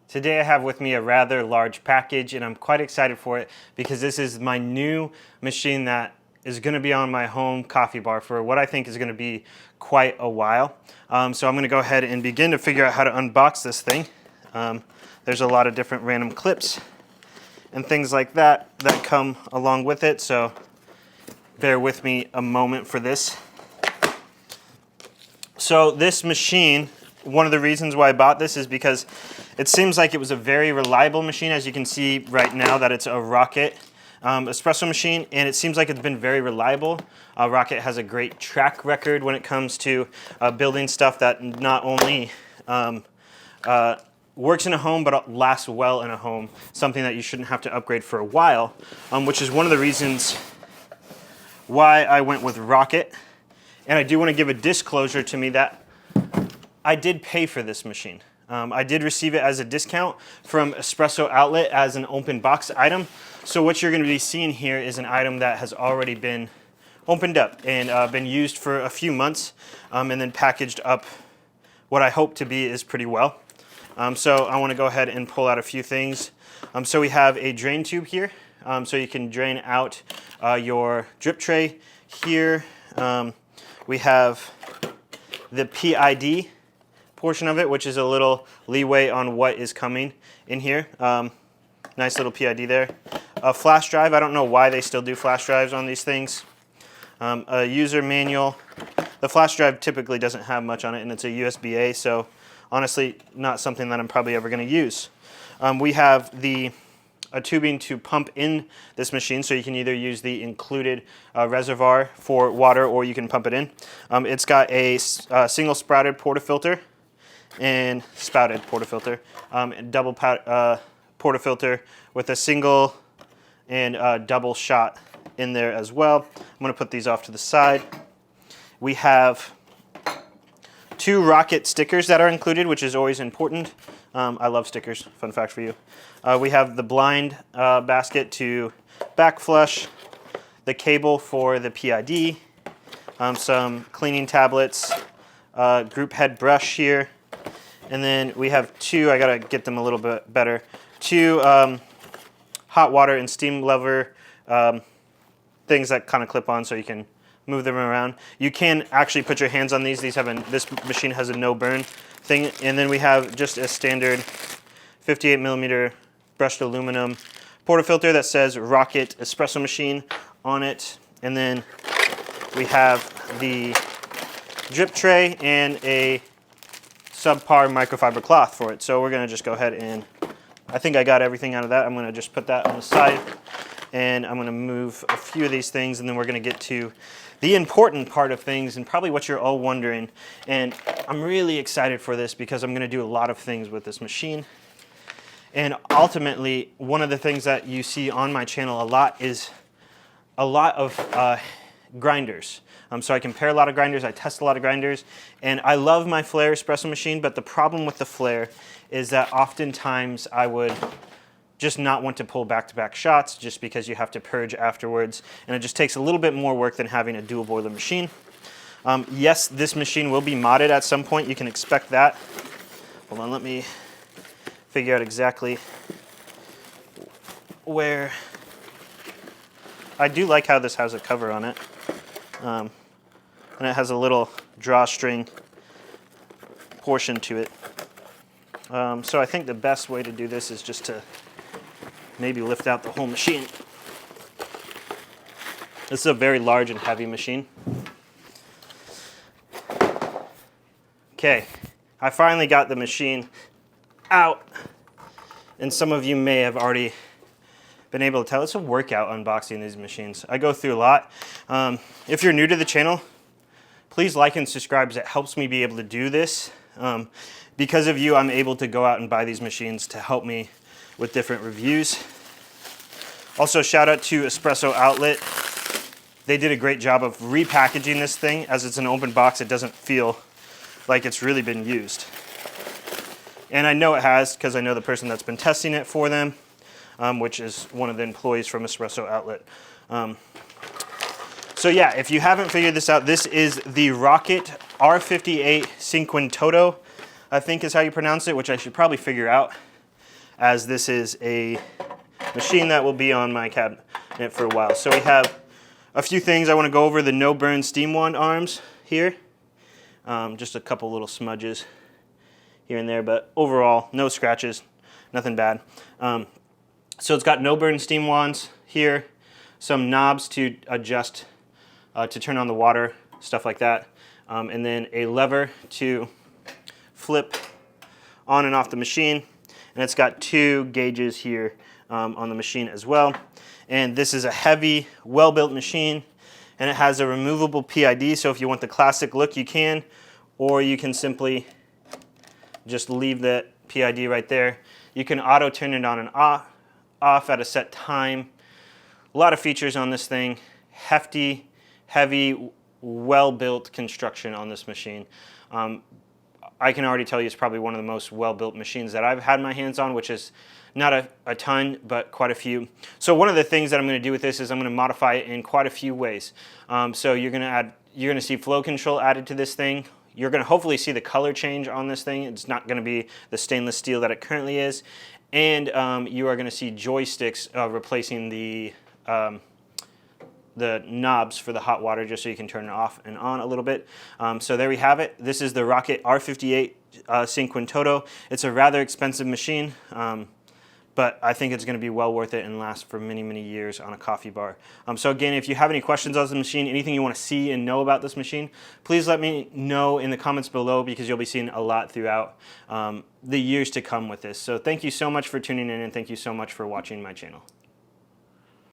Today I have with me a rather large package and I'm quite excited for it because this is my new machine that is going to be on my home coffee bar for what I think is going to be quite a while. So I'm going to go ahead and begin to figure out how to unbox this thing. There's a lot of different random clips and things like that that come along with it, so bear with me a moment for this. So this machine, one of the reasons why I bought this is because it seems like it was a very reliable machine. As you can see right now that it's a Rocket espresso machine, and it seems like it's been very reliable. Rocket has a great track record when it comes to building stuff that not only works in a home but lasts well in a home, something that you shouldn't have to upgrade for a while, which is one of the reasons why I went with Rocket. And I do want to give a disclosure to me that I did pay for this machine. I did receive it as a discount from Espresso Outlet as an open box item. So what you're going to be seeing here is an item that has already been opened up and been used for a few months and then packaged up what I hope to be is pretty well. So I want to go ahead and pull out a few things. So we have a drain tube here, so you can drain out your drip tray here. We have the PID portion of it, which is a little leeway on what is coming in here. Nice little PID there. A flash drive. I don't know why they still do flash drives on these things. A user manual. The flash drive typically doesn't have much on it, and it's a USB-A, so honestly not something that I'm probably ever going to use. We have a tubing to pump in this machine, so you can either use the included reservoir for water or you can pump it in. It's got a single sprouted portafilter and spouted portafilter, double portafilter with a single and double shot in there as well. I'm going to put these off to the side. We have 2 Rocket stickers that are included, which is always important. I love stickers, fun fact for you. We have the blind basket to back flush, the cable for the PID, some cleaning tablets, group head brush here, and then we have 2, I gotta get them a little bit better, 2 hot water and steam lever things that kind of clip on so you can move them around. You can actually put your hands on these. This machine has a no burn thing, and then we have just a standard 58mm brushed aluminum portafilter that says Rocket espresso machine on it, and then we have the drip tray and a subpar microfiber cloth for it. So we're going to just go ahead and, I think I got everything out of that. I'm going to just put that on the side, and I'm going to move a few of these things, and then we're going to get to the important part of things and probably what you're all wondering. And I'm really excited for this because I'm going to do a lot of things with this machine. And ultimately, one of the things that you see on my channel a lot is a lot of grinders. So I compare a lot of grinders, I test a lot of grinders, and I love my Flair espresso machine, but the problem with the Flair is that oftentimes I would just not want to pull back-to-back shots just because you have to purge afterwards, and it just takes a little bit more work than having a dual boiler machine. Yes, this machine will be modded at some point. You can expect that. Hold on, let me figure out exactly where. I do like how this has a cover on it, and it has a little drawstring portion to it. So I think the best way to do this is just to maybe lift out the whole machine. This is a very large and heavy machine. Okay, I finally got the machine out, and some of you may have already been able to tell. It's a workout unboxing these machines. I go through a lot. If you're new to the channel, please like and subscribe, as it helps me be able to do this. Because of you, I'm able to go out and buy these machines to help me with different reviews. Also, shout out to Espresso Outlet. They did a great job of repackaging this thing. As it's an open box, it doesn't feel like it's really been used. And I know it has because I know the person that's been testing it for them, which is one of the employees from Espresso Outlet. So yeah, if you haven't figured this out, this is the Rocket R58 Cinquentoso, I think is how you pronounce it, which I should probably figure out. as this is a machine that will be on my cabinet for a while. So we have a few things I want to go over. The no burn steam wand arms here. Just a couple little smudges here and there, but overall no scratches, nothing bad. So it's got no burn steam wands here, some knobs to adjust, to turn on the water, stuff like that, and then a lever to flip on and off the machine, and it's got 2 gauges here on the machine as well. And this is a heavy, well-built machine, and it has a removable PID, so if you want the classic look you can, or you can simply just leave that PID right there. You can auto turn it on and off at a set time. A lot of features on this thing. Hefty, heavy, well-built construction on this machine. I can already tell you it's probably one of the most well-built machines that I've had my hands on, which is not a ton, but quite a few. So one of the things that I'm going to do with this is I'm going to modify it in quite a few ways. So you're going to see flow control added to this thing. You're going to hopefully see the color change on this thing. It's not going to be the stainless steel that it currently is. And you are going to see joysticks replacing the knobs for the hot water, just so you can turn it off and on a little bit. So there we have it. This is the Rocket R58 Cinquentoto. It's a rather expensive machine, but I think it's going to be well worth it and last for many, many years on a coffee bar. So again, if you have any questions on the machine, anything you want to see and know about this machine, please let me know in the comments below, because you'll be seeing a lot throughout the years to come with this. So thank you so much for tuning in, and thank you so much for watching my channel.